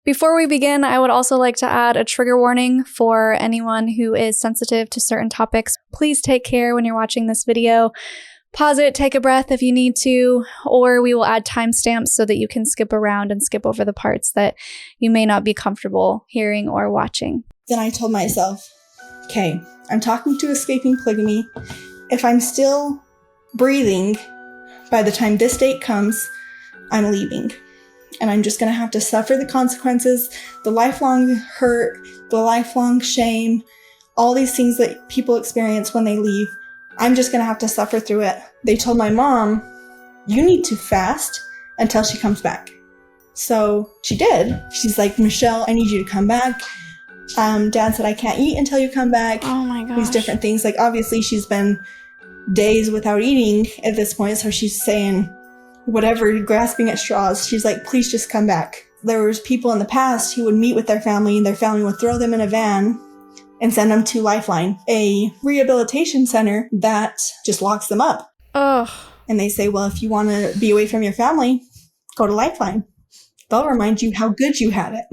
Before we begin, I would also like to add a trigger warning for anyone who is sensitive to certain topics. Please take care when you're watching this video. Pause it, take a breath if you need to, or we will add timestamps so that you can skip around and skip over the parts that you may not be comfortable hearing or watching. Then I told myself, okay, I'm talking to Escaping Polygamy. If I'm still breathing by the time this date comes, I'm leaving. And I'm just going to have to suffer the consequences, the lifelong hurt, the lifelong shame, all these things that people experience when they leave. I'm just going to have to suffer through it. They told my mom, you need to fast until she comes back. So she did. She's like, Michelle, I need you to come back. Dad said, I can't eat until you come back. Oh my gosh. These different things. Like, obviously, she's been days without eating at this point. So she's saying, whatever, grasping at straws. She's like, please just come back. There was people in the past who would meet with their family, and their family would throw them in a van and send them to Lifeline, a rehabilitation center that just locks them up. Ugh. And they say, well, if you want to be away from your family, go to Lifeline. They'll remind you how good you had it.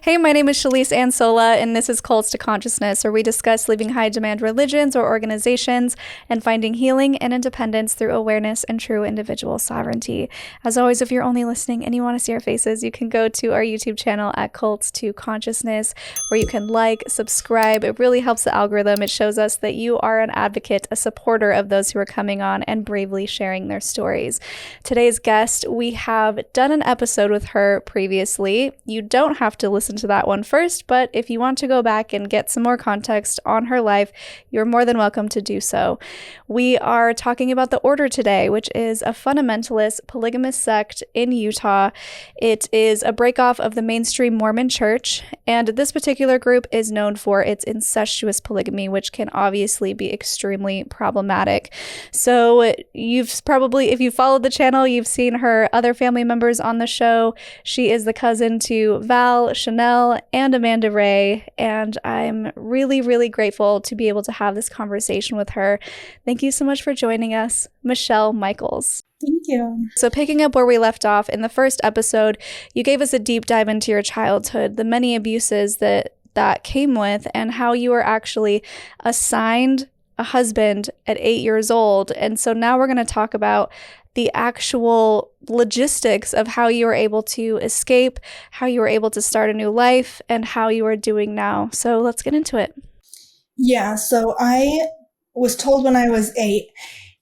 Hey, my name is Shelise Ansola, and this is Cults to Consciousness, where we discuss leaving high-demand religions or organizations and finding healing and independence through awareness and true individual sovereignty. As always, if you're only listening and you want to see our faces, you can go to our YouTube channel at Cults to Consciousness, where you can like, subscribe. It really helps the algorithm. It shows us that you are an advocate, a supporter of those who are coming on and bravely sharing their stories. Today's guest, we have done an episode with her previously. You don't have to listen to that one first, but if you want to go back and get some more context on her life, you're more than welcome to do so. We are talking about the Order today, which is a fundamentalist polygamous sect in Utah. It is a breakoff of the mainstream Mormon church, and this particular group is known for its incestuous polygamy, which can obviously be extremely problematic. So you've probably, if you followed the channel, you've seen her other family members on the show. She is the cousin to Val, Chanel, and Amanda Ray, and I'm really, really grateful to be able to have this conversation with her. Thank you so much for joining us, Michelle Michaels. Thank you. So picking up where we left off in the first episode, you gave us a deep dive into your childhood, the many abuses that came with, and how you were actually assigned a husband at 8 years old. And so now we're going to talk about the actual logistics of how you were able to escape, how you were able to start a new life, and how you are doing now. So let's get into it. Yeah, so I was told when I was 8,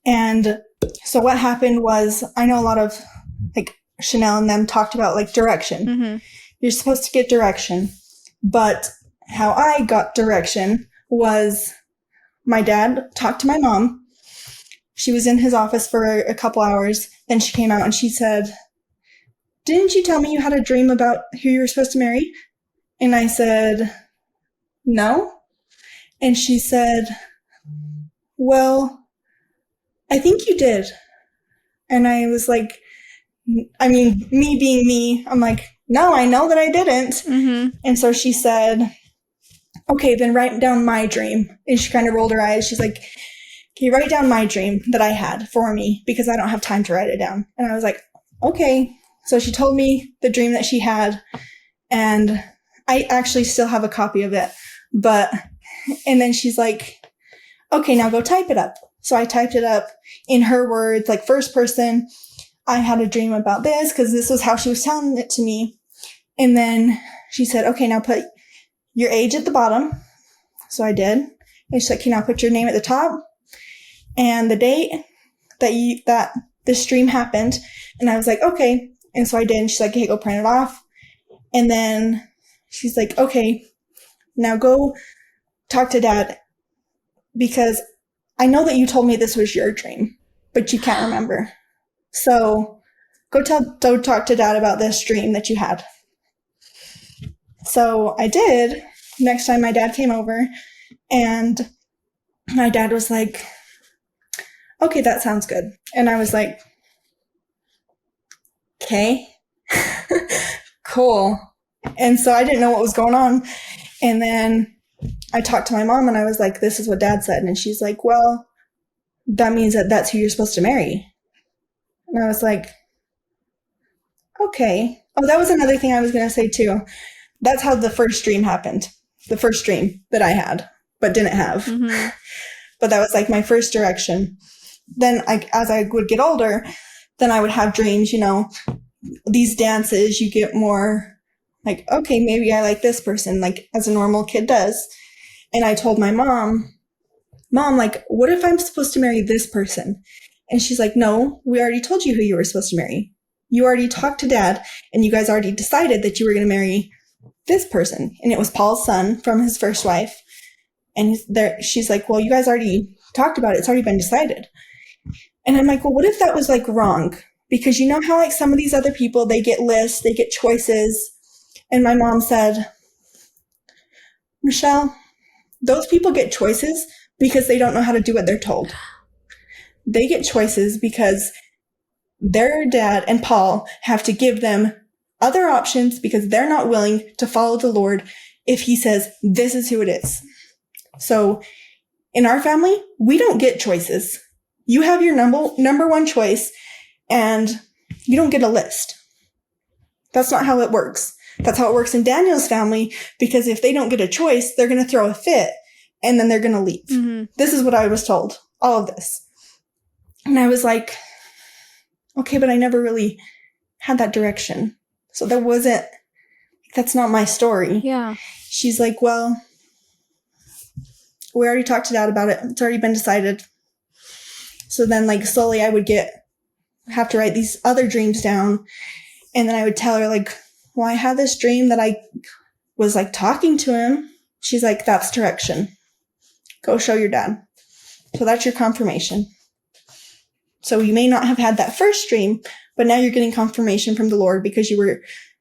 and so what happened was, I know a lot of, like, Chanel and them talked about, like, direction. Mm-hmm. You're supposed to get direction, but how I got direction was my dad talked to my mom. She was in his office for a couple hours. Then she came out and she said, didn't you tell me you had a dream about who you were supposed to marry? And I said, no. And she said, well, I think you did. And I was like, I mean, me being me, I'm like, no, I know that I didn't. Mm-hmm. And so she said, okay, then write down my dream. And she kind of rolled her eyes. She's like, can you write down my dream that I had for me, because I don't have time to write it down. And I was like, okay. So she told me the dream that she had, and I actually still have a copy of it. And then she's like, okay, now go type it up. So I typed it up in her words, like first person. I had a dream about this, because this was how she was telling it to me. And then she said, okay, now put your age at the bottom. So I did. And she's like, okay, now put your name at the top and the date that this dream happened. And I was like, okay. And so I did. And she's like, hey, go print it off. And then she's like, okay, now go talk to Dad, because I know that you told me this was your dream, but you can't remember. So go talk to Dad about this dream that you had. So I did. Next time my dad came over, and my dad was like, okay, that sounds good. And I was like, okay, cool. And so I didn't know what was going on. And then I talked to my mom and I was like, this is what Dad said. And she's like, well, that means that that's who you're supposed to marry. And I was like, okay. Oh, that was another thing I was going to say too. That's how the first dream happened. The first dream that I had, but didn't have. Mm-hmm. But that was like my first direction. Then as I would get older, then I would have dreams, you know, these dances, you get more like, okay, maybe I like this person, like as a normal kid does. And I told my mom, like, what if I'm supposed to marry this person? And she's like, no, we already told you who you were supposed to marry. You already talked to Dad, and you guys already decided that you were going to marry this person. And it was Paul's son from his first wife. And she's like, well, you guys already talked about it. It's already been decided. And I'm like, well, what if that was like wrong? Because you know how like some of these other people, they get lists, they get choices. And my mom said, Michelle, those people get choices because they don't know how to do what they're told. They get choices because their dad and Paul have to give them other options because they're not willing to follow the Lord if he says, this is who it is. So in our family, we don't get choices. You have your number one choice and you don't get a list. That's not how it works. That's how it works in Daniel's family, because if they don't get a choice, they're going to throw a fit and then they're going to leave. Mm-hmm. This is what I was told, all of this. And I was like, okay, but I never really had that direction. So that's not my story. Yeah. She's like, well, we already talked to Dad about it. It's already been decided. So then like slowly I would have to write these other dreams down. And then I would tell her like, well, I had this dream that I was like talking to him. She's like, that's direction. Go show your dad. So that's your confirmation. So you may not have had that first dream, but now you're getting confirmation from the Lord because you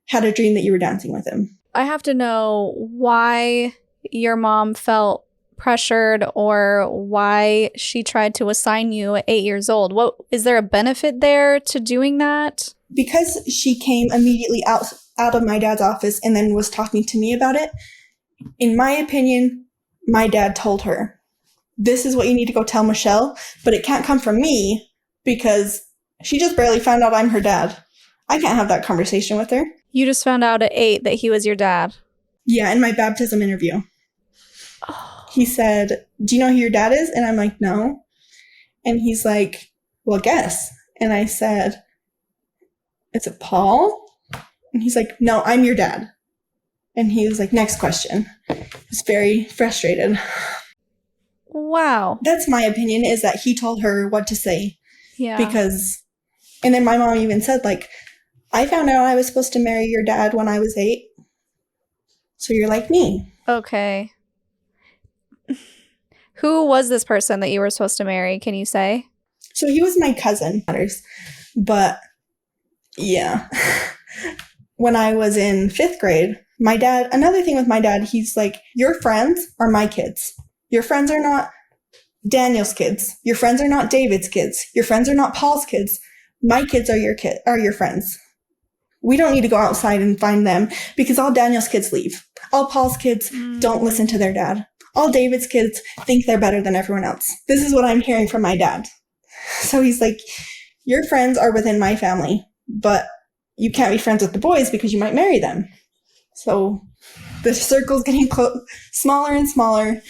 had a dream that you were dancing with him. I have to know why your mom felt pressured or why she tried to assign you at 8 years old. Is there a benefit there to doing that? Because she came immediately out of my dad's office and then was talking to me about it. In my opinion, my dad told her, this is what you need to go tell Michelle, but it can't come from me because she just barely found out I'm her dad. I can't have that conversation with her. You just found out at 8 that he was your dad. Yeah, in my baptism interview. Oh. He said, do you know who your dad is? And I'm like, no. And he's like, well, guess. And I said, is it Paul? And he's like, no, I'm your dad. And he was like, next question. He was very frustrated. Wow. That's my opinion, is that he told her what to say. Yeah. And then my mom even said, like, I found out I was supposed to marry your dad when I was 8. So you're like me. Okay. Who was this person that you were supposed to marry? Can you say? So he was my cousin. But yeah. When I was in 5th grade, my dad, another thing with my dad, he's like, your friends are my kids. Your friends are not Daniel's kids. Your friends are not David's kids. Your friends are not Paul's kids. My kids are your friends. We don't need to go outside and find them because all Daniel's kids leave. All Paul's kids don't listen to their dad. All David's kids think they're better than everyone else. This is what I'm hearing from my dad. So he's like, your friends are within my family, but you can't be friends with the boys because you might marry them. So the circle's getting smaller and smaller.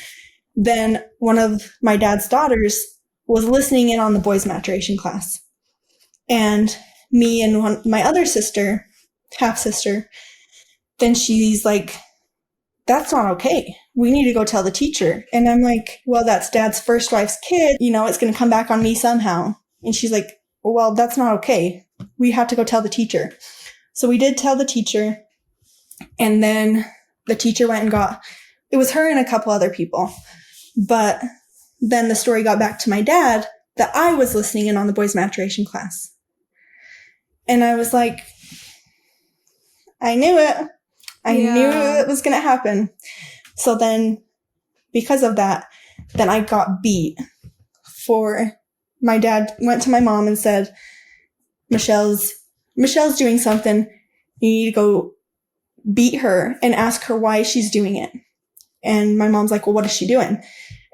Then one of my dad's daughters was listening in on the boys' maturation class. And me and my other sister, half-sister, then she's like, that's not okay. We need to go tell the teacher. And I'm like, well, that's Dad's first wife's kid. You know, it's going to come back on me somehow. And she's like, well, that's not okay. We have to go tell the teacher. So we did tell the teacher. And then the teacher went and it was her and a couple other people. But then the story got back to my dad that I was listening in on the boys' maturation class. And I was like, I knew it. I knew it was going to happen. So then, because of that, then I got beat. My dad went to my mom and said, Michelle's doing something. You need to go beat her and ask her why she's doing it. And my mom's like, well, what is she doing?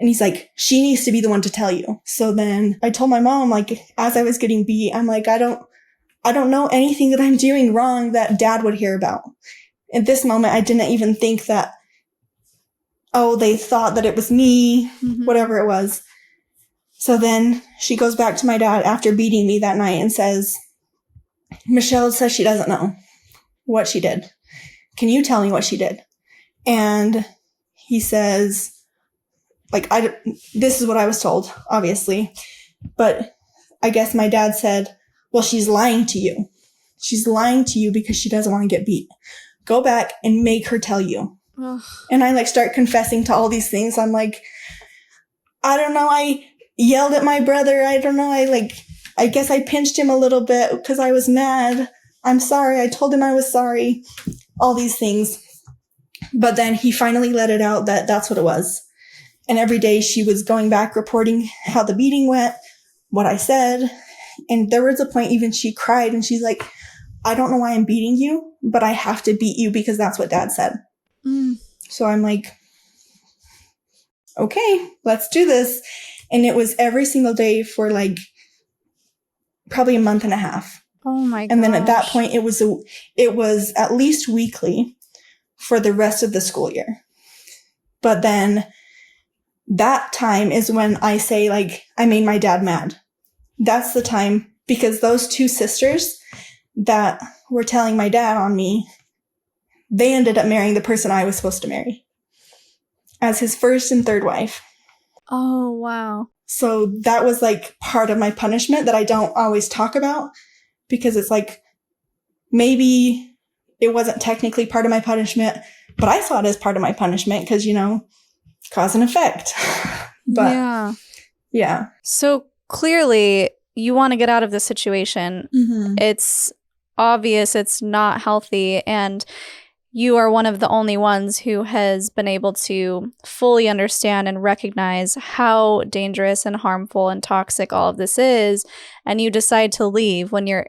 And he's like, she needs to be the one to tell you. So then I told my mom, like, as I was getting beat, I'm like, I don't know anything that I'm doing wrong that dad would hear about. At this moment, I didn't even think that, oh, they thought that it was me, whatever it was. So then she goes back to my dad after beating me that night and says, Michelle says she doesn't know what she did. Can you tell me what she did? And he says, like, this is what I was told, obviously. But I guess my dad said, well, she's lying to you. She's lying to you because she doesn't want to get beat. Go back and make her tell you. Ugh. And I like start confessing to all these things. I'm like, I don't know. I yelled at my brother. I don't know. I guess I pinched him a little bit because I was mad. I'm sorry. I told him I was sorry. All these things. But then he finally let it out that that's what it was. And every day she was going back reporting how the beating went, what I said. And there was a point even she cried and she's like, I don't know why I'm beating you, but I have to beat you because that's what dad said. So I'm like, okay, let's do this. And it was every single day for like probably a month and a half. Oh my gosh. And then at that point it was at least weekly for the rest of the school year. But then that time is when I say, like, I made my dad mad. That's the time, because those two sisters that were telling my dad on me, they ended up marrying the person I was supposed to marry as his first and third wife. Oh, wow. So that was like part of my punishment that I don't always talk about, because it's like, maybe it wasn't technically part of my punishment, but I saw it as part of my punishment because, you know, cause and effect. But yeah. So clearly you want to get out of this situation. It's obvious it's not healthy, and you are one of the only ones who has been able to fully understand and recognize how dangerous and harmful and toxic all of this is. And you decide to leave when you're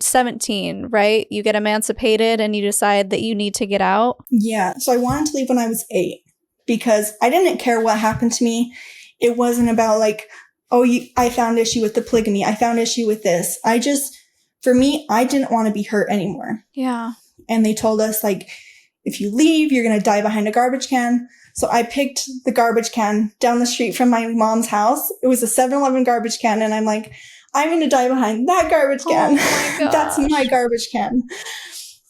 17, right? You get emancipated and you decide that you need to get out. Yeah. So I wanted to leave when I was 8 because I didn't care what happened to me. It wasn't about like, oh, I found issue with the polygamy. I found issue with this. For me, I didn't want to be hurt anymore. Yeah. And they told us, like, if you leave, you're going to die behind a garbage can. So I picked the garbage can down the street from my mom's house. It was a 7-Eleven garbage can. And I'm like, I'm going to die behind that garbage can. Oh That's my garbage can.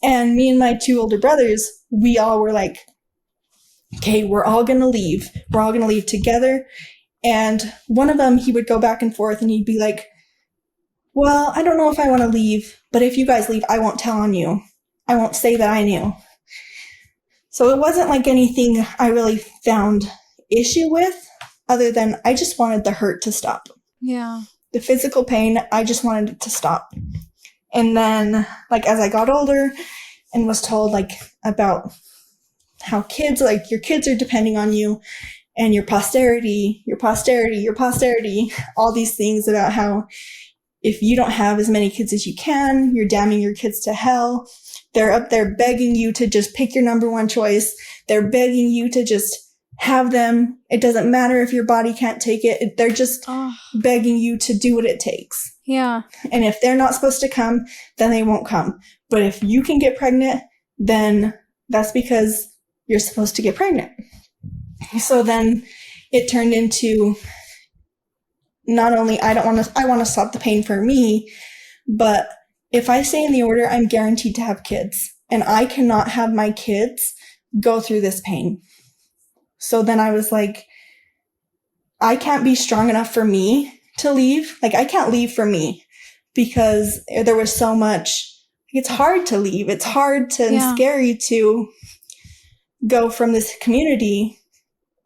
And me and my 2 older brothers, we all were like, okay, we're all going to leave. We're all going to leave together. And one of them, he would go back and forth and he'd be like, well, I don't know if I want to leave, but if you guys leave, I won't tell on you. I won't say that I knew. So it wasn't like anything I really found issue with, other than I just wanted the hurt to stop. Yeah. The physical pain, I just wanted it to stop. And then, like, as I got older and was told, like, about how kids, like, your kids are depending on you and your posterity, all these things about how if you don't have as many kids as you can, you're damning your kids to hell. They're up there begging you to just pick your number one choice. They're begging you to just have them. It doesn't matter if your body can't take it. They're just begging you to do what it takes. Yeah. And if they're not supposed to come, then they won't come. But if you can get pregnant, then that's because you're supposed to get pregnant. So then it turned into not only I want to stop the pain for me, but if I stay in the order, I'm guaranteed to have kids, and I cannot have my kids go through this pain. So then I was like, I can't be strong enough for me to leave. Like, I can't leave for me because there was so much. It's hard to leave. It's hard and scary to go from this community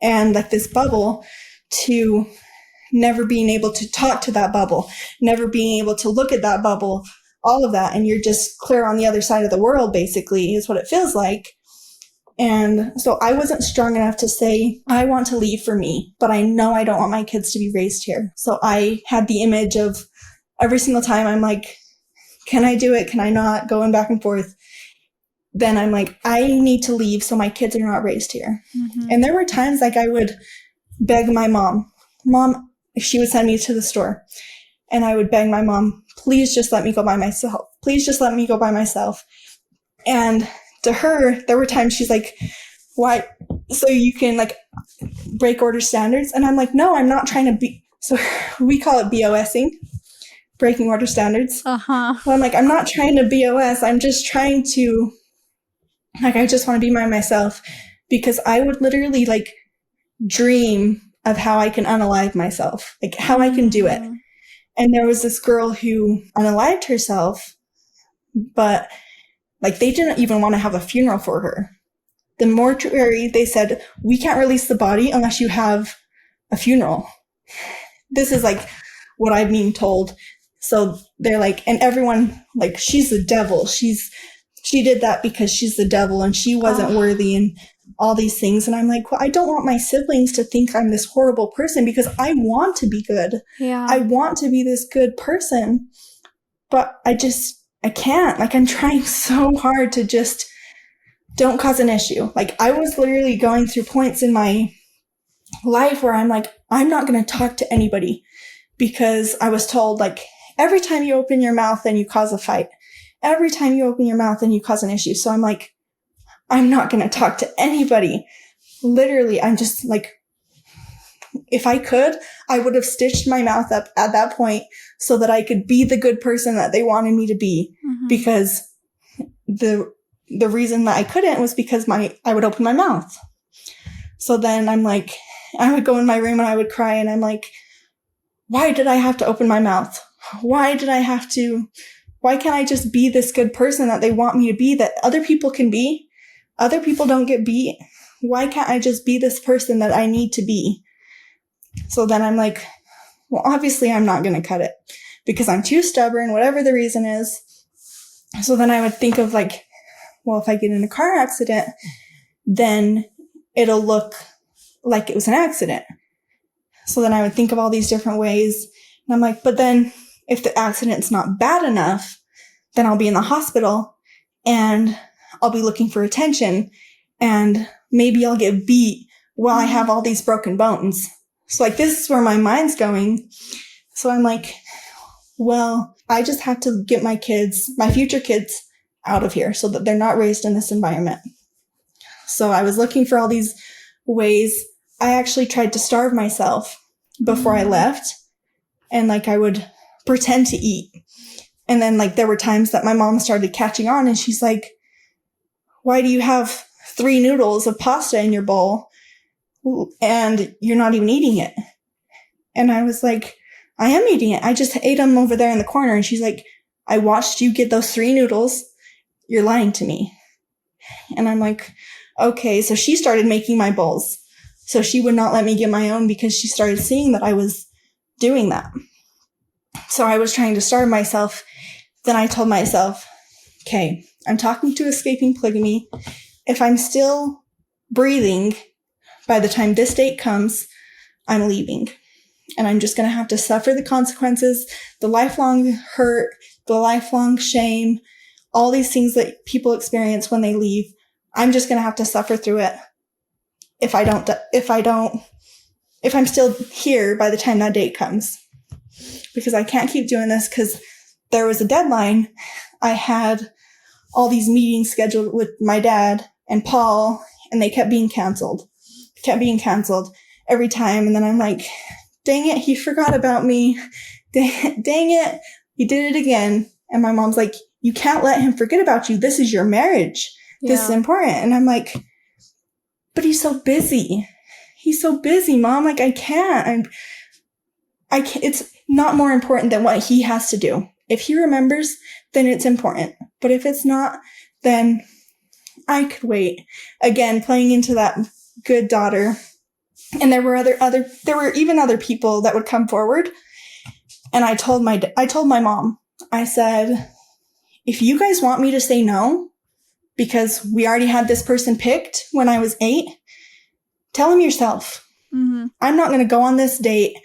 and like this bubble to never being able to talk to that bubble, never being able to look at that bubble, all of that. And you're just clear on the other side of the world, basically, is what it feels like. And so I wasn't strong enough to say, I want to leave for me, but I know I don't want my kids to be raised here. So I had the image of every single time I'm like, can I do it? Can I not? Going back and forth. Then I'm like, I need to leave so my kids are not raised here. Mm-hmm. And there were times like I would beg my mom. Mom, she would send me to the store, and I would beg my mom, please just let me go by myself. Please just let me go by myself. And to her, there were times she's like, why? So you can like break order standards? And I'm like, no, I'm not trying to be. So we call it BOSing, breaking order standards. Uh-huh. Well, I'm like, I'm not trying to BOS. I'm just trying to, like, I just want to be by myself, because I would literally like dream of how I can unalive myself, like how I can do it. And there was this girl who unalived herself, but like they didn't even want to have a funeral for her. The mortuary, they said, we can't release the body unless you have a funeral. This is like what I'm being told. So they're like, and everyone, like, she's the devil. She did that because she's the devil and she wasn't worthy and all these things. And I'm like, well, I don't want my siblings to think I'm this horrible person, because I want to be good. Yeah. I want to be this good person, but I can't. Like, I'm trying so hard to just don't cause an issue. Like, I was literally going through points in my life where I'm like, I'm not going to talk to anybody, because I was told, like, every time you open your mouth, then you cause a fight. Every time you open your mouth, then you cause an issue. So I'm like, I'm not going to talk to anybody. Literally, I'm just like, if I could, I would have stitched my mouth up at that point so that I could be the good person that they wanted me to be. Because the reason that I couldn't was because I would open my mouth. So then I'm like, I would go in my room and I would cry, and I'm like, why did I have to open my mouth? Why can't I just be this good person that they want me to be, that other people can be? Other people don't get beat. Why can't I just be this person that I need to be? So then I'm like, well, obviously I'm not going to cut it because I'm too stubborn, whatever the reason is. So then I would think of like, well, if I get in a car accident, then it'll look like it was an accident. So then I would think of all these different ways. And I'm like, but then if the accident's not bad enough, then I'll be in the hospital and I'll be looking for attention, and maybe I'll get beat while I have all these broken bones. So like, this is where my mind's going. So I'm like, well, I just have to get my future kids out of here so that they're not raised in this environment. So I was looking for all these ways. I actually tried to starve myself before I left, and like I would pretend to eat. And then like there were times that my mom started catching on, and she's like, why do you have 3 noodles of pasta in your bowl and you're not even eating it? And I was like, I am eating it. I just ate them over there in the corner. And she's like, I watched you get those 3 noodles. You're lying to me. And I'm like, okay. So she started making my bowls. So she would not let me get my own because she started seeing that I was doing that. So I was trying to starve myself. Then I told myself, okay, I'm talking to Escaping Polygamy. If I'm still breathing by the time this date comes, I'm leaving. And I'm just going to have to suffer the consequences, the lifelong hurt, the lifelong shame, all these things that people experience when they leave. I'm just going to have to suffer through it if I'm still here by the time that date comes. Because I can't keep doing this, because there was a deadline. I had all these meetings scheduled with my dad and Paul, and they kept being canceled every time. And then I'm like, dang it, he forgot about me. Dang it, he did it again. And my mom's like, you can't let him forget about you. This is your marriage. Yeah. This is important. And I'm like, but he's so busy. He's so busy, Mom. Like, I can't. It's not more important than what he has to do. If he remembers, then it's important. But if it's not, then I could wait. Again, playing into that good daughter. And there were there were even other people that would come forward. And I told my mom, I said, if you guys want me to say no, because we already had this person picked when I was 8, tell them yourself. Mm-hmm. I'm not going to go on this date,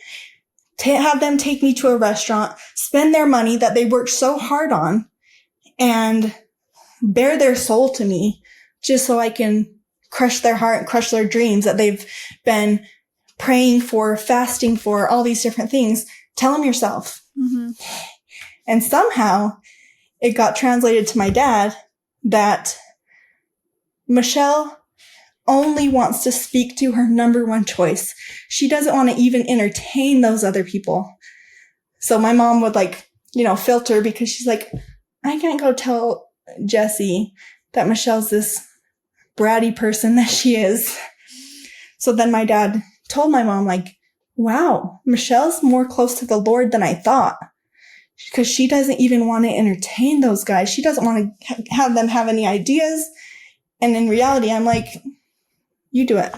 have them take me to a restaurant, spend their money that they worked so hard on, and bare their soul to me just so I can crush their heart and crush their dreams that they've been praying for, fasting for, all these different things. Tell them yourself. Mm-hmm. And somehow it got translated to my dad that Michelle only wants to speak to her number one choice. She doesn't want to even entertain those other people. So my mom would filter, because she's like, I can't go tell Jessie that Michelle's this bratty person that she is. So then my dad told my mom, wow, Michelle's more close to the Lord than I thought, because she doesn't even want to entertain those guys. She doesn't want to have them have any ideas. And in reality, I'm like, you do it.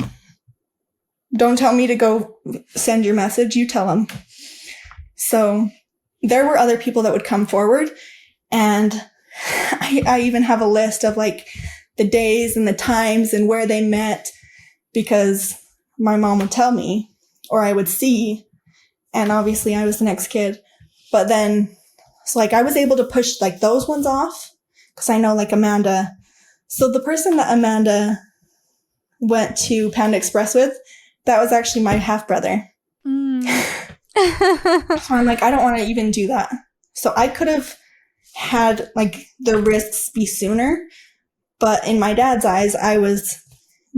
Don't tell me to go send your message. You tell them. So there were other people that would come forward, and I even have a list of the days and the times and where they met, because my mom would tell me, or I would see, and obviously I was the next kid. But then, so I was able to push those ones off, because I know Amanda. So the person that Amanda went to Panda Express with, that was actually my half brother. Mm. So I'm I don't want to even do that. So I could have had the risks be sooner, but in my dad's eyes, I was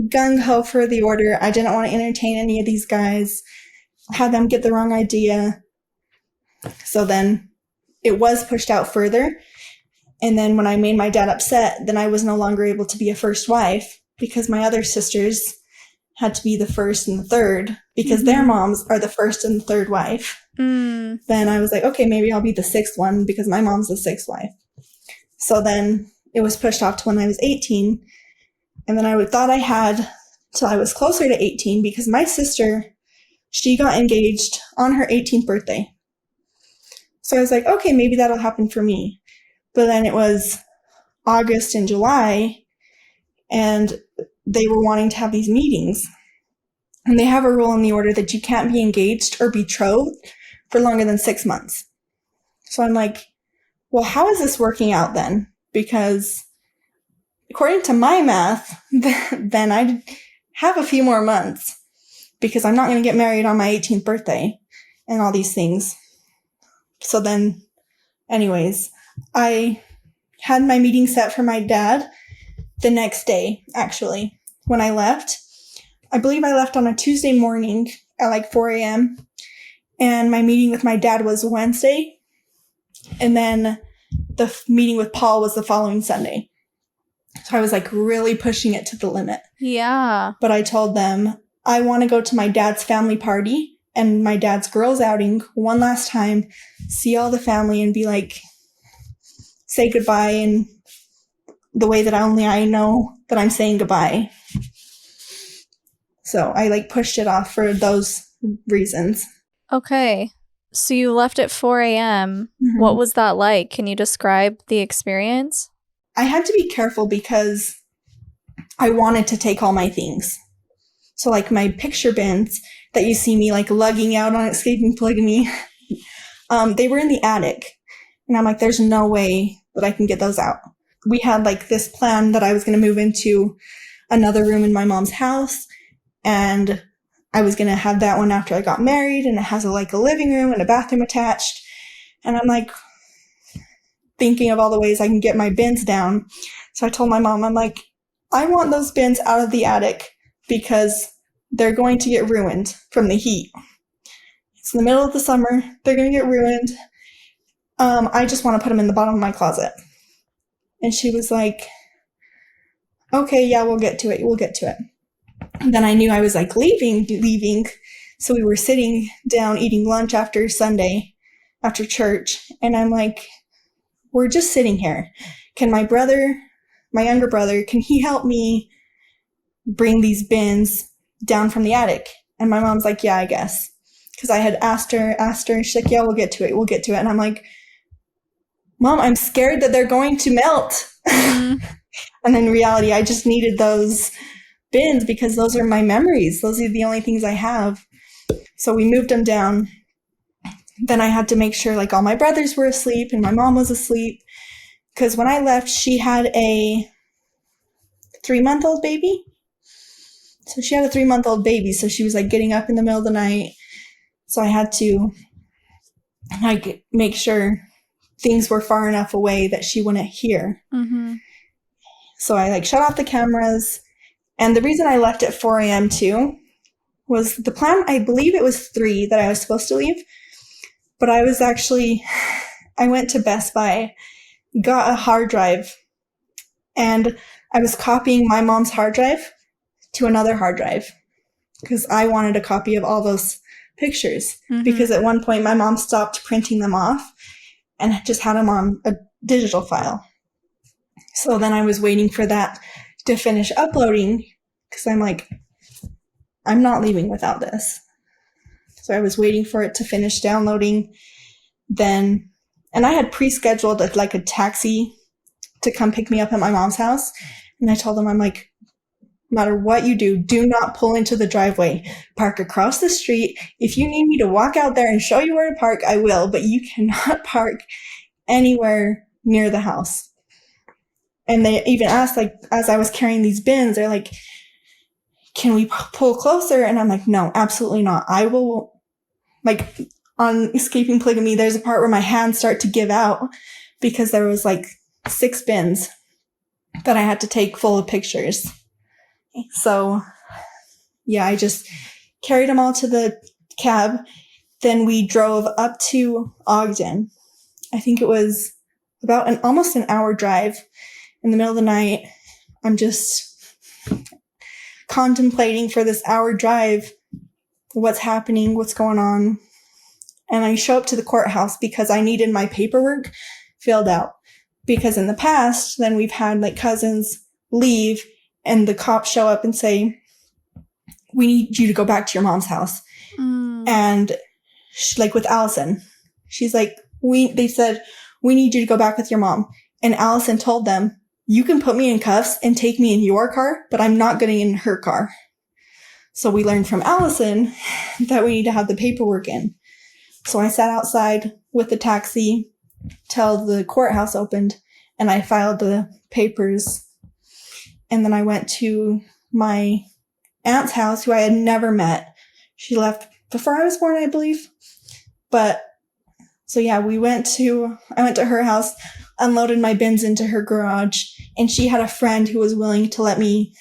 gung-ho for the order. I didn't want to entertain any of these guys, had them get the wrong idea. So then it was pushed out further. And then when I made my dad upset, then I was no longer able to be a first wife, because my other sisters had to be the first and the third, because their moms are the first and the third wife. Mm. Then I was like, okay, maybe I'll be the sixth one, because my mom's the sixth wife. So then it was pushed off to when I was 18. And then I thought I had till I was closer to 18, because my sister, she got engaged on her 18th birthday. So I was like, okay, maybe that'll happen for me. But then it was August and July, and they were wanting to have these meetings. And they have a rule in the order that you can't be engaged or betrothed for longer than 6 months. So I'm like, well, how is this working out then? Because according to my math, then I'd have a few more months, because I'm not going to get married on my 18th birthday and all these things. So then, anyways, I had my meeting set for my dad the next day, actually, when I left. I believe I left on a Tuesday morning at 4 a.m. And my meeting with my dad was Wednesday. And then the meeting with Paul was the following Sunday. So I was really pushing it to the limit. Yeah. But I told them I want to go to my dad's family party and my dad's girls outing one last time, see all the family, and be say goodbye in the way that only I know that I'm saying goodbye. So I pushed it off for those reasons. Okay. So you left at 4 a.m. Mm-hmm. What was that like? Can you describe the experience? I had to be careful because I wanted to take all my things. So my picture bins that you see me lugging out on Escaping Polygamy, they were in the attic. And I'm there's no way that I can get those out. We had this plan that I was going to move into another room in my mom's house, and I was going to have that one after I got married, and it has a living room and a bathroom attached. And I'm thinking of all the ways I can get my bins down. So I told my mom, I'm I want those bins out of the attic, because they're going to get ruined from the heat. It's in the middle of the summer. They're going to get ruined. I just want to put them in the bottom of my closet. And she was like, okay, yeah, we'll get to it. We'll get to it. And then I knew I was leaving. So we were sitting down eating lunch after Sunday, after church. And I'm we're just sitting here. Can my younger brother, can he help me bring these bins down from the attic? And my mom's yeah, I guess. Because I had asked her, and she's yeah, we'll get to it. And I'm Mom, I'm scared that they're going to melt. Mm-hmm. And in reality, I just needed those bins because those are my memories. Those are the only things I have. So we moved them down. Then I had to make sure all my brothers were asleep and my mom was asleep. Because when I left, she had a 3-month-old baby. So she had a 3-month-old baby, so she was like getting up in the middle of the night. So I had to like make sure things were far enough away that she wouldn't hear. Mm-hmm. So I like shut off the cameras. And the reason I left at 4 a.m. too was the plan, I believe it was 3 that I was supposed to leave. But I went to Best Buy, got a hard drive, and I was copying my mom's hard drive to another hard drive because I wanted a copy of all those pictures. Mm-hmm. Because at one point my mom stopped printing them off and just had them on a digital file. So then I was waiting for that to finish uploading because I'm like, I'm not leaving without this. So I was waiting for it to finish downloading. Then, and I had pre-scheduled like a taxi to come pick me up at my mom's house. And I told them, I'm like, no matter what you do, do not pull into the driveway. Park across the street. If you need me to walk out there and show you where to park, I will. But you cannot park anywhere near the house. And they even asked, like, as I was carrying these bins, they're like, can we pull closer? And I'm like, no, absolutely not. I will, like, on Escaping Polygamy, there's a part where my hands start to give out because there was like 6 bins that I had to take full of pictures. So, yeah, I just carried them all to the cab. Then we drove up to Ogden. I think it was about almost an hour drive. In the middle of the night, I'm just contemplating for this hour drive what's happening, what's going on. And I show up to the courthouse because I needed my paperwork filled out. Because in the past, then we've had like cousins leave and the cops show up and say, we need you to go back to your mom's house. And like with Allison, she's like, they said, we need you to go back with your mom. And Allison told them, you can put me in cuffs and take me in your car, but I'm not getting in her car. So we learned from Allison that we need to have the paperwork in. So I sat outside with the taxi till the courthouse opened and I filed the papers. And then I went to my aunt's house, who I had never met. She left before I was born, I believe. But so yeah, I went to her house, unloaded my bins into her garage, and she had a friend who was willing to let me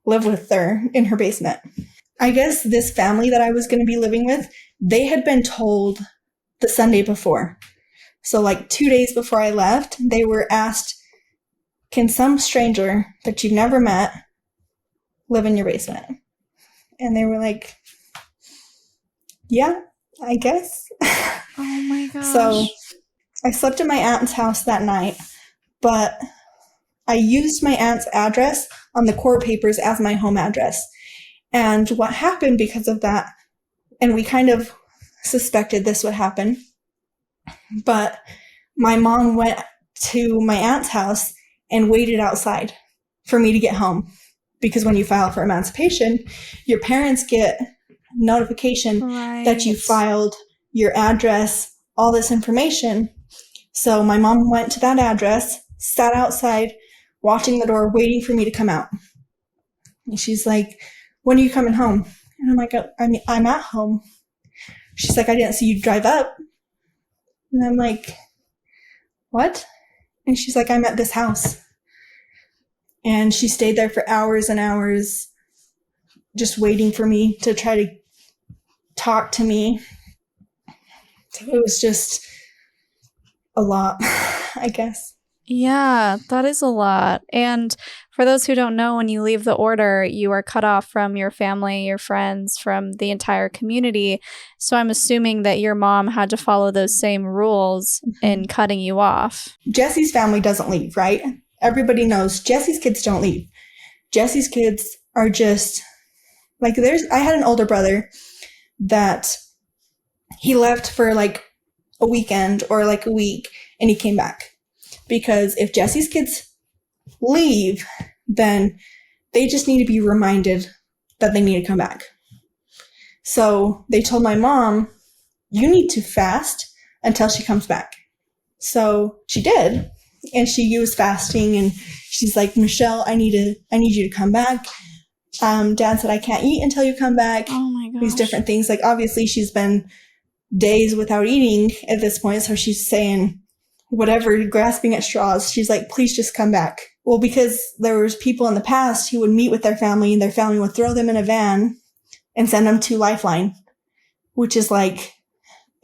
live with her in her basement. I guess this family that I was going to be living with, they had been told the Sunday before. So like 2 days before I left, they were asked, can some stranger that you've never met live in your basement? And they were like, yeah, I guess. Oh my gosh. So I slept at my aunt's house that night, but I used my aunt's address on the court papers as my home address. And what happened because of that, and we kind of suspected this would happen, but my mom went to my aunt's house and waited outside for me to get home. Because when you file for emancipation, your parents get notification that you filed your address, all this information. So my mom went to that address, sat outside, watching the door, waiting for me to come out. And she's like, when are you coming home? And I'm like, I'm at home. She's like, I didn't see you drive up. And I'm like, what? And she's like, I'm at this house. And she stayed there for hours and hours, just waiting for me to try to talk to me. So it was just a lot, I guess. Yeah, that is a lot. And for those who don't know, when you leave the order, you are cut off from your family, your friends, from the entire community. So I'm assuming that your mom had to follow those same rules in cutting you off. Jesse's family doesn't leave, right? Everybody knows Jesse's kids don't leave. Jesse's kids are just like, I had an older brother that he left for like a weekend or like a week and he came back. Because if Jesse's kids leave, then they just need to be reminded that they need to come back. So they told my mom, you need to fast until she comes back. So she did. And she used fasting and she's like, Michelle, I need you to come back. Dad said, I can't eat until you come back. Oh my gosh. These different things. Like, obviously, she's been days without eating at this point. So she's saying whatever, grasping at straws. She's like, please just come back. Well, because there was people in the past who would meet with their family and their family would throw them in a van and send them to Lifeline, which is like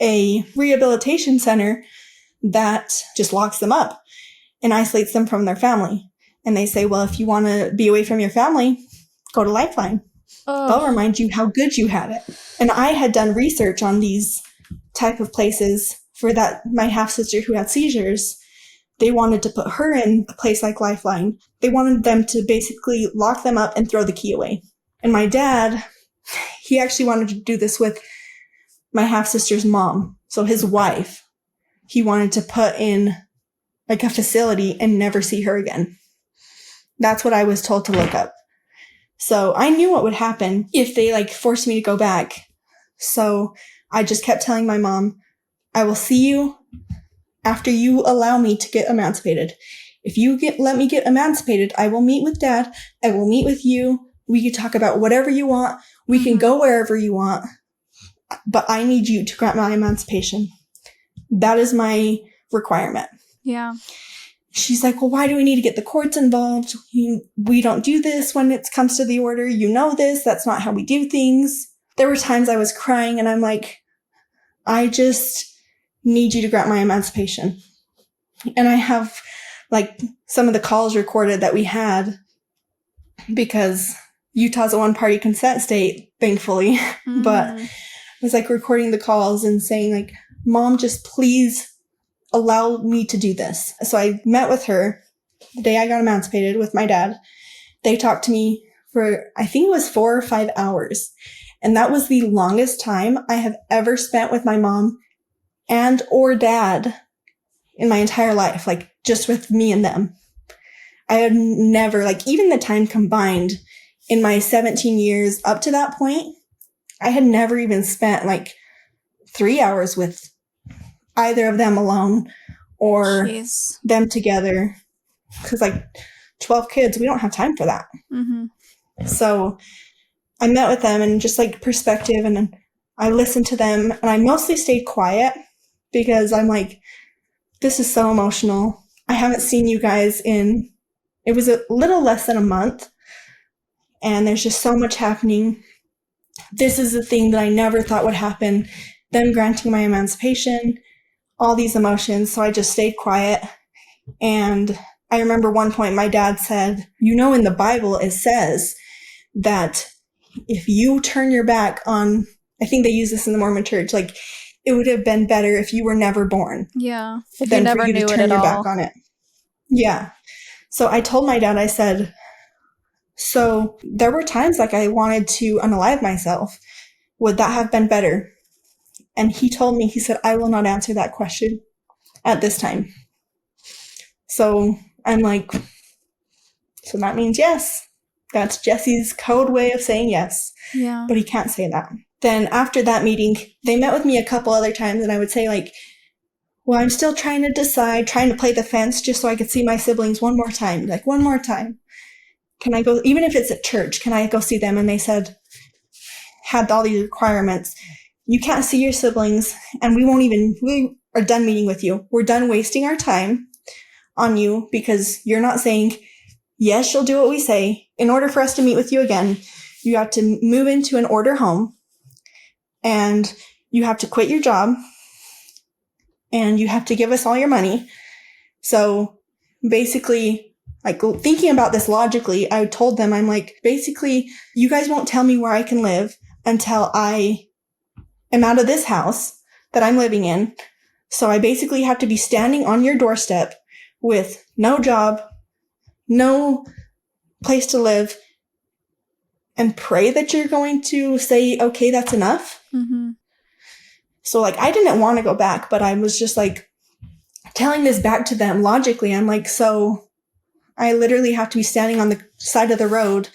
a rehabilitation center that just locks them up and isolates them from their family. And they say, well, if you want to be away from your family, go to Lifeline. They'll remind you how good you had it. And I had done research on these type of places for that. My half-sister who had seizures, they wanted to put her in a place like Lifeline. They wanted them to basically lock them up and throw the key away. And my dad, he actually wanted to do this with my half-sister's mom. So his wife, he wanted to put in like a facility and never see her again. That's what I was told to look up. So I knew what would happen if they like forced me to go back. So I just kept telling my mom, I will see you after you allow me to get emancipated. If you let me get emancipated, I will meet with Dad. I will meet with you. We can talk about whatever you want. We can go wherever you want. But I need you to grant my emancipation. That is my requirement. Yeah. She's like, well, why do we need to get the courts involved? We don't do this when it comes to the order. You know this. That's not how we do things. There were times I was crying and I'm like, I just need you to grant my emancipation. And I have like some of the calls recorded that we had because Utah's a one-party consent state, thankfully. But I was like recording the calls and saying like, Mom, just please allow me to do this. So I met with her the day I got emancipated with my dad. They talked to me for, I think it was 4 or 5 hours. And that was the longest time I have ever spent with my mom and or dad in my entire life, like just with me and them. I had never, like even the time combined in my 17 years up to that point, I had never even spent like 3 hours with either of them alone or them together. Because like 12 kids, we don't have time for that. So I met with them and just like perspective, and I listened to them, and I mostly stayed quiet because I'm like, this is so emotional. I haven't seen you guys in, it was a little less than a month, and there's just so much happening. This is the thing that I never thought would happen. Them granting my emancipation, all these emotions. So I just stayed quiet. And I remember one point my dad said, you know, in the Bible, it says that if you turn your back on, I think they use this in the Mormon church, like it would have been better if you were never born. Yeah. If than you never for you knew to it turn at your all. back on it. Yeah. So I told my dad, I said, so there were times like I wanted to unalive myself. Would that have been better? And he told me, he said, I will not answer that question at this time. So I'm like, so that means yes. That's Jesse's code way of saying yes. Yeah. But he can't say that. Then after that meeting, they met with me a couple other times, and I would say like, well, I'm still trying to decide, trying to play the fence just so I could see my siblings one more time. Like, one more time. Can I go, even if it's at church, can I go see them? And they said, had all these requirements. You can't see your siblings, and we are done meeting with you. We're done wasting our time on you because you're not saying, yes, you'll do what we say. In order for us to meet with you again, you have to move into an order home, and you have to quit your job, and you have to give us all your money. So basically, like thinking about this logically, I told them, I'm like, basically, you guys won't tell me where I can live until I am out of this house that I'm living in. So I basically have to be standing on your doorstep with no job, no place to live, and pray that you're going to say, okay, that's enough. So like, I didn't want to go back, but I was just like telling this back to them logically. I'm like, so I literally have to be standing on the side of the road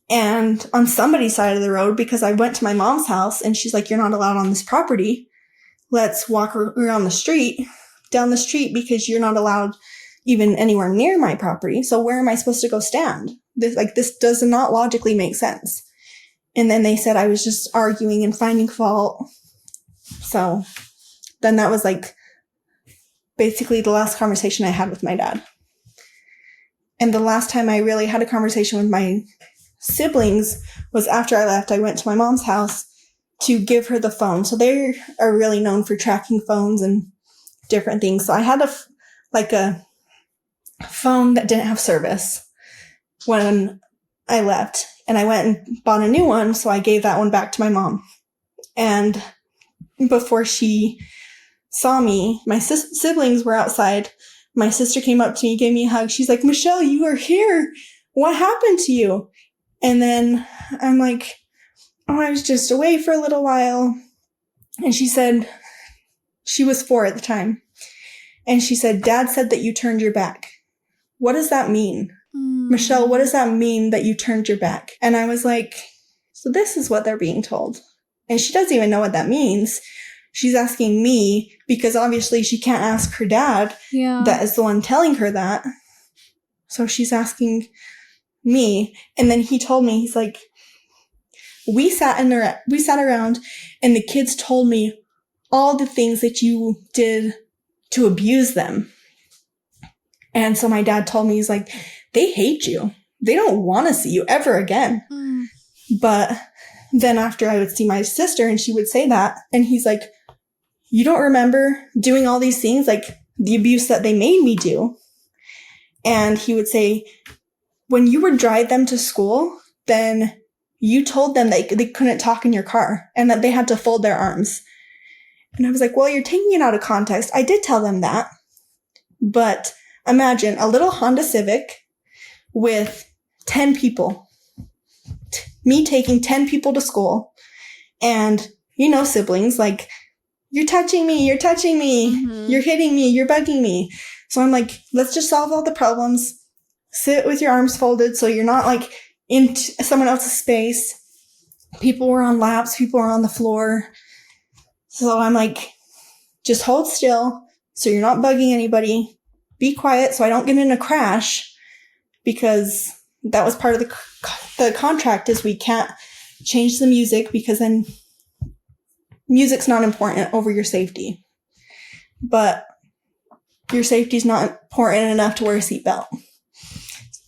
and on somebody's side of the road because I went to my mom's house and she's like, you're not allowed on this property. Let's walk around the street, down the street, because you're not allowed even anywhere near my property. So where am I supposed to go stand? This does not logically make sense. And then they said I was just arguing and finding fault. So then that was like basically the last conversation I had with my dad. And the last time I really had a conversation with my siblings was after I left. I went to my mom's house to give her the phone. So they are really known for tracking phones and different things. So I had a phone that didn't have service when I left. And I went and bought a new one. So I gave that one back to my mom. And before she saw me, my siblings were outside. My sister came up to me, gave me a hug. She's like, Michelle, you are here. What happened to you? And then I'm like, oh, I was just away for a little while. And she said, she was 4 at the time. And she said, Dad said that you turned your back. What does that mean? Michelle, what does that mean that you turned your back? And I was like, so this is what they're being told. And she doesn't even know what that means. She's asking me because obviously she can't ask her dad. Yeah. That is the one telling her that. So she's asking me. And then he told me, he's like, we sat around and the kids told me all the things that you did to abuse them. And so my dad told me, he's like, they hate you. They don't want to see you ever again. But then after I would see my sister and she would say that, and he's like, you don't remember doing all these things, like the abuse that they made me do. And he would say, when you would drive them to school, then you told them that they couldn't talk in your car and that they had to fold their arms. And I was like, well, you're taking it out of context. I did tell them that. But imagine a little Honda Civic with 10 people. Me taking 10 people to school. And, siblings, like, you're touching me, you're hitting me, you're bugging me. So I'm like, let's just solve all the problems. Sit with your arms folded so you're not, like, in someone else's space. People were on laps, people were on the floor. So I'm like, just hold still so you're not bugging anybody. Be quiet so I don't get in a crash, because that was part of the contract is we can't change the music because then music's not important over your safety. But your safety's not important enough to wear a seatbelt.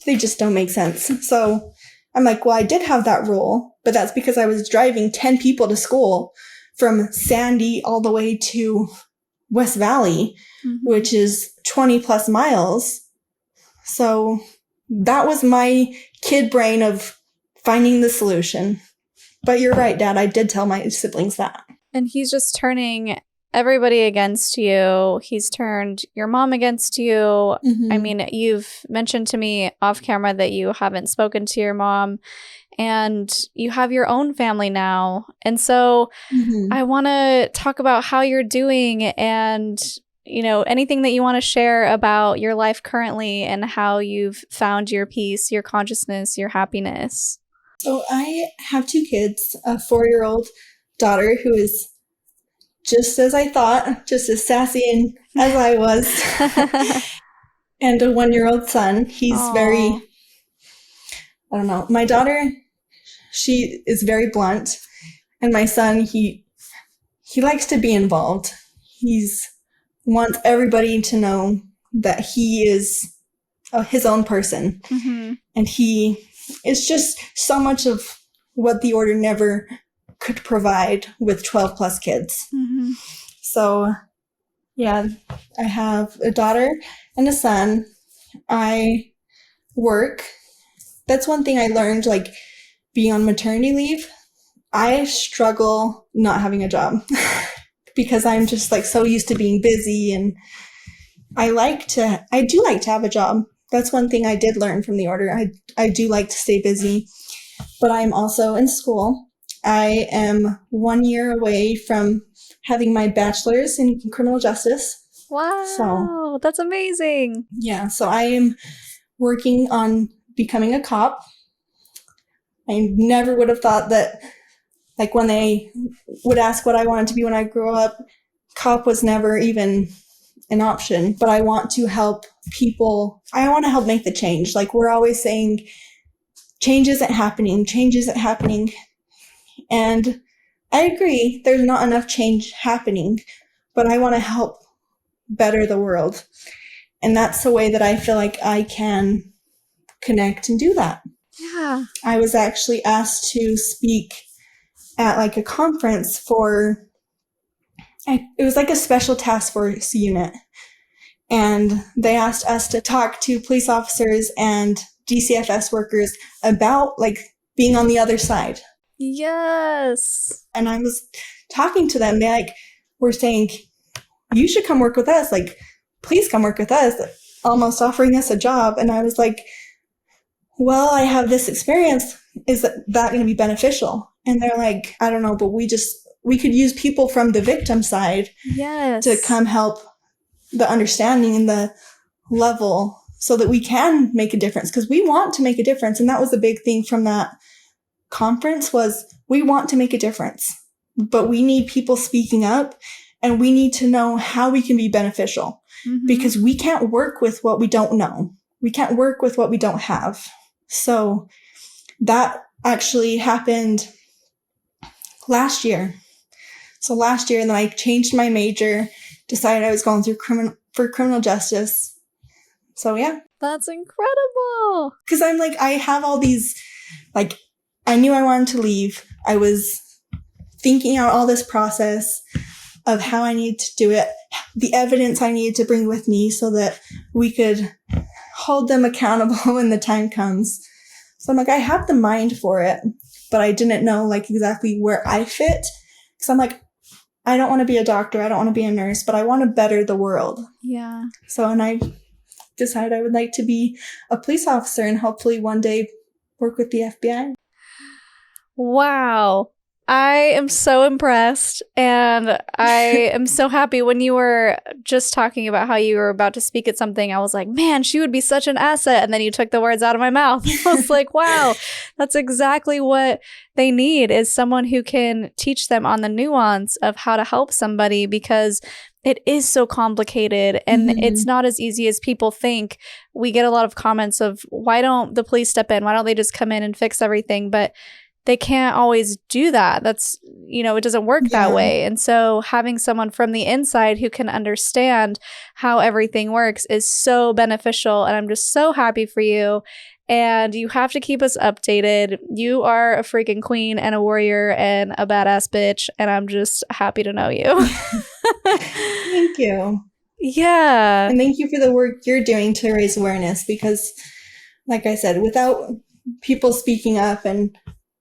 They just don't make sense. So I'm like, well, I did have that rule, but that's because I was driving 10 people to school from Sandy all the way to West Valley, which is 20 plus miles. So that was my kid brain of finding the solution. But you're right, Dad. I did tell my siblings that. And he's just turning everybody against you. He's turned your mom against you. I mean, you've mentioned to me off camera that you haven't spoken to your mom and you have your own family now. And so I want to talk about how you're doing and, anything that you want to share about your life currently and how you've found your peace, your consciousness, your happiness. So I have 2 kids, a 4-year-old daughter who is just as I thought, just as sassy as I was, and a 1-year-old son. He's very, I don't know. My daughter, she is very blunt, and my son, he likes to be involved. He's wants everybody to know that he is his own person, and he is just so much of what the order never could provide with 12 plus kids. So yeah, I have a daughter and a son. I work. That's one thing I learned, like being on maternity leave. I struggle not having a job because I'm just like so used to being busy, and I do like to have a job. That's one thing I did learn from the order. I do like to stay busy, but I'm also in school. I am 1 year away from having my bachelor's in criminal justice. Wow, so, that's amazing. Yeah, so I am working on becoming a cop. I never would have thought that, like when they would ask what I wanted to be when I grew up, cop was never even an option. But I want to help people. I want to help make the change. Like we're always saying, change isn't happening. Change isn't happening. And I agree, there's not enough change happening, but I want to help better the world. And that's the way that I feel like I can connect and do that. Yeah. I was actually asked to speak at like a conference for, it was like a special task force unit. And they asked us to talk to police officers and DCFS workers about like being on the other side. Yes. And I was talking to them. They like were saying, you should come work with us. Like, please come work with us. Almost offering us a job. And I was like, well, I have this experience. Is that going to be beneficial? And they're like, I don't know, but we could use people from the victim side to come help the understanding and the level so that we can make a difference, because we want to make a difference. And that was the big thing from that conference was we want to make a difference, but we need people speaking up, and we need to know how we can be beneficial, because we can't work with what we don't know. We can't work with what we don't have. So that actually happened last year. So last year, and then I changed my major, decided I was going through criminal justice. So yeah. That's incredible. Because I'm like, I have all these, like, I knew I wanted to leave. I was thinking out all this process of how I need to do it, the evidence I needed to bring with me so that we could hold them accountable when the time comes. So I'm like, I have the mind for it, but I didn't know like exactly where I fit. Because I'm like, I don't want to be a doctor. I don't want to be a nurse, but I want to better the world. Yeah. So, and I decided I would like to be a police officer and hopefully one day work with the FBI. Wow. I am so impressed, and I am so happy. When you were just talking about how you were about to speak at something, I was like, man, she would be such an asset. And then you took the words out of my mouth. I was like, wow, that's exactly what they need, is someone who can teach them on the nuance of how to help somebody, because it is so complicated and it's not as easy as people think. We get a lot of comments of, why don't the police step in? Why don't they just come in and fix everything? But they can't always do that. That's, it doesn't work that way. And so having someone from the inside who can understand how everything works is so beneficial. And I'm just so happy for you. And you have to keep us updated. You are a freaking queen and a warrior and a badass bitch. And I'm just happy to know you. Thank you. Yeah. And thank you for the work you're doing to raise awareness, because like I said, without people speaking up and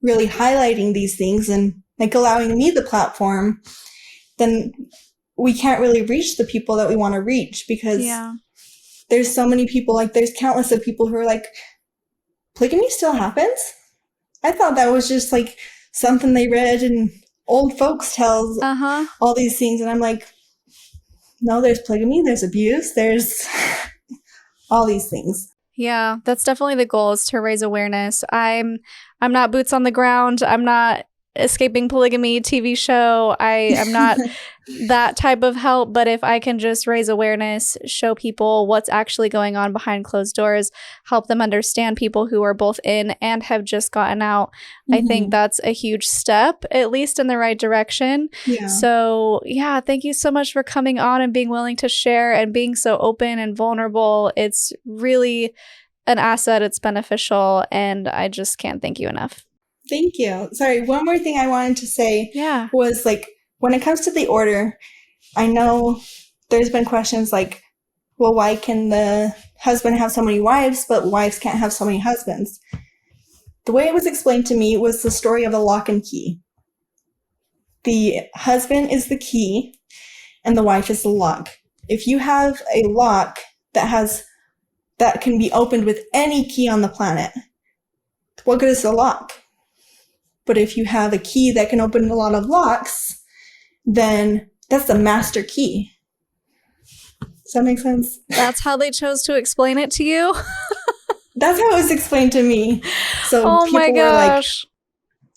really highlighting these things and like allowing me the platform, then we can't really reach the people that we want to reach, because there's so many people, like there's countless of people who are like, polygamy still happens? I thought that was just like something they read in old folks' tales, all these things. And I'm like, no, there's polygamy, there's abuse, there's all these things. Yeah, that's definitely the goal, is to raise awareness. I'm not boots on the ground. I'm not Escaping Polygamy TV show. I am not that type of help, but if I can just raise awareness, show people what's actually going on behind closed doors, help them understand people who are both in and have just gotten out, I think that's a huge step, at least in the right direction. Yeah. So yeah, thank you so much for coming on and being willing to share and being so open and vulnerable. It's really an asset. It's beneficial. And I just can't thank you enough. Thank you. Sorry, one more thing I wanted to say was like, when it comes to the order, I know there's been questions like, well, why can the husband have so many wives, but wives can't have so many husbands? The way it was explained to me was the story of a lock and key. The husband is the key and the wife is the lock. If you have a lock that can be opened with any key on the planet, what good is the lock? But if you have a key that can open a lot of locks, then that's the master key. Does that make sense? That's how they chose to explain it to you? That's how it was explained to me. So people were like,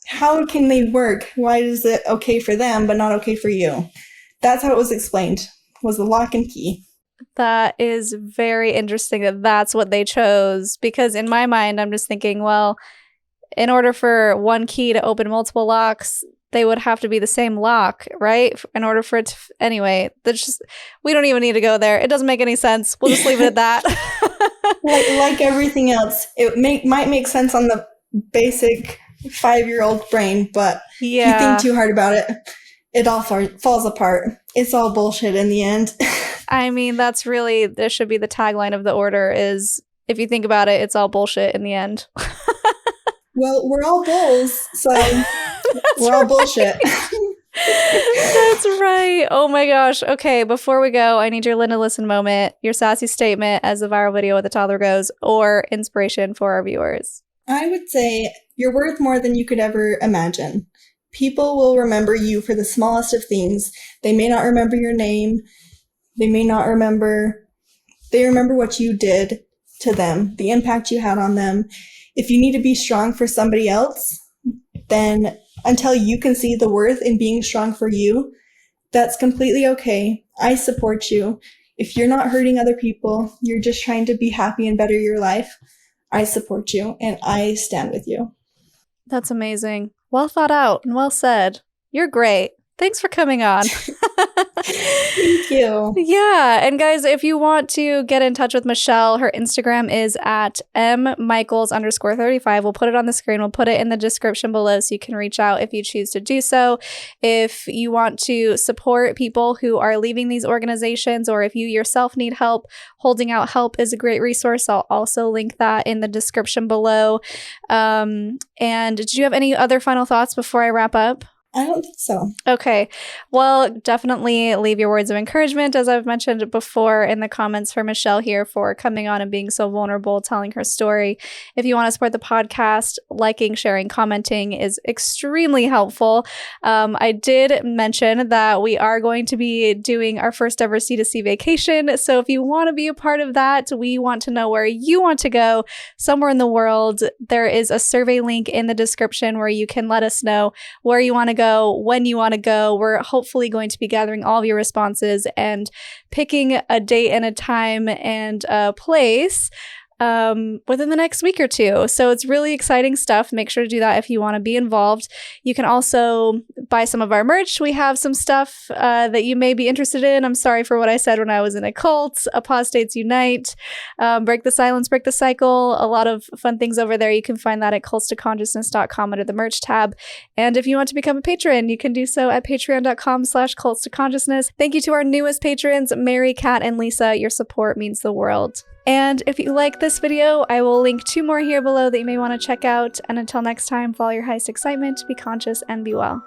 how can they work? Why is it okay for them, but not okay for you? That's how it was explained, was the lock and key. That is very interesting that that's what they chose, because in my mind, I'm just thinking, well, in order for one key to open multiple locks, they would have to be the same lock, right? In order for it to, anyway, we don't even need to go there. It doesn't make any sense. We'll just leave it at that. like everything else, it might make sense on the basic 5-year-old brain, but if you think too hard about it, it all falls apart. It's all bullshit in the end. I mean, this should be the tagline of the order is, if you think about it, it's all bullshit in the end. Well, we're all bulls, so we're all bullshit. That's right. Oh my gosh. Okay, before we go, I need your Linda Listen moment, your sassy statement as the viral video with the toddler goes, or inspiration for our viewers. I would say you're worth more than you could ever imagine. People will remember you for the smallest of things. They may not remember your name. They remember what you did to them, the impact you had on them. If you need to be strong for somebody else, then until you can see the worth in being strong for you, that's completely okay. I support you. If you're not hurting other people, you're just trying to be happy and better your life, I support you and I stand with you. That's amazing. Well thought out and well said. You're great. Thanks for coming on. Thank you. Yeah. And guys, if you want to get in touch with Michelle, her Instagram is at mmichaels_35. We'll put it on the screen. We'll put it in the description below so you can reach out if you choose to do so. If you want to support people who are leaving these organizations, or if you yourself need help, Holding Out Help is a great resource. I'll also link that in the description below. And did you have any other final thoughts before I wrap up? I don't think so. Okay. Well, definitely leave your words of encouragement, as I've mentioned before, in the comments for Michelle here for coming on and being so vulnerable, telling her story. If you want to support the podcast, liking, sharing, commenting is extremely helpful. I did mention that we are going to be doing our first ever C2C vacation. So if you want to be a part of that, we want to know where you want to go somewhere in the world. There is a survey link in the description where you can let us know where you want to go, when you want to go. We're hopefully going to be gathering all of your responses and picking a date and a time and a place within the next week or two. So it's really exciting stuff. Make sure to do that if you want to be involved. You can also buy some of our merch. We have some stuff that you may be interested in. I'm sorry for what I said when I was in a cult. Apostates Unite, Break the Silence, Break the Cycle. A lot of fun things over there. You can find that at cultstoconsciousness.com under the merch tab. And if you want to become a patron, you can do so at patreon.com/cultstoconsciousness. Thank you to our newest patrons, Mary, Kat, and Lisa. Your support means the world. And if you like this video, I will link 2 more here below that you may want to check out. And until next time, follow your highest excitement, be conscious, and be well.